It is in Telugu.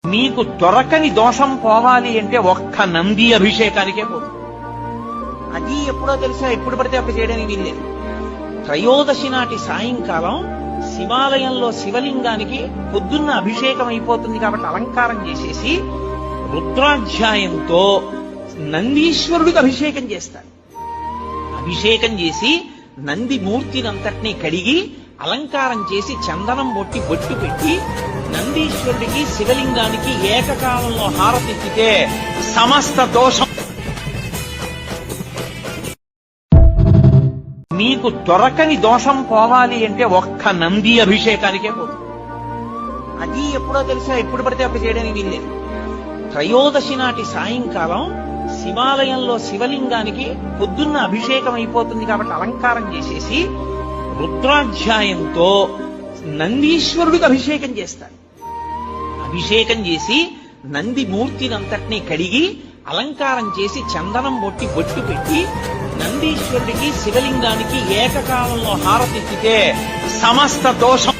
మీకు దొరకని దోషం పోవాలి అంటే ఒక్క నంది అభిషేకానికే పోతుంది. అది ఎప్పుడో తెలుసా, ఎప్పుడు పడితే అప్పుడు చేయడానికి వీల్లేదు. త్రయోదశి నాటి సాయంకాలం శివాలయంలో శివలింగానికి పొద్దున్న అభిషేకం అయిపోతుంది కాబట్టి అలంకారం చేసేసి రుద్రాధ్యాయంతో నందీశ్వరుడికి అభిషేకం చేస్తారు. అభిషేకం చేసి నంది మూర్తినంతటినీ కడిగి అలంకారం చేసి చందనం బొట్టి బొట్టు పెట్టి నందీశ్వరుడికి శివలింగానికి ఏకకాలంలో హారతిచ్చితే సమస్త దోషం. మీకు దొరకని దోషం పోవాలి అంటే ఒక్క నంది అభిషేకానికే పోతుంది. అది ఎప్పుడో తెలుసా, ఎప్పుడు పడితే అప్పుడు చేయడానికి వీల్లేదు. త్రయోదశి నాటి సాయంకాలం శివాలయంలో శివలింగానికి పొద్దున్న అభిషేకం అయిపోతుంది కాబట్టి అలంకారం చేసేసి రుద్రాధ్యాయంతో నందీశ్వరుడికి అభిషేకం చేస్తారు. అభిషేకం చేసి నంది మూర్తినంతటినీ కడిగి అలంకారం చేసి చందనం బొట్టి బొట్టు పెట్టి నందీశ్వరుడికి శివలింగానికి ఏకకాలంలో హారతిచ్చితే సమస్త దోషం.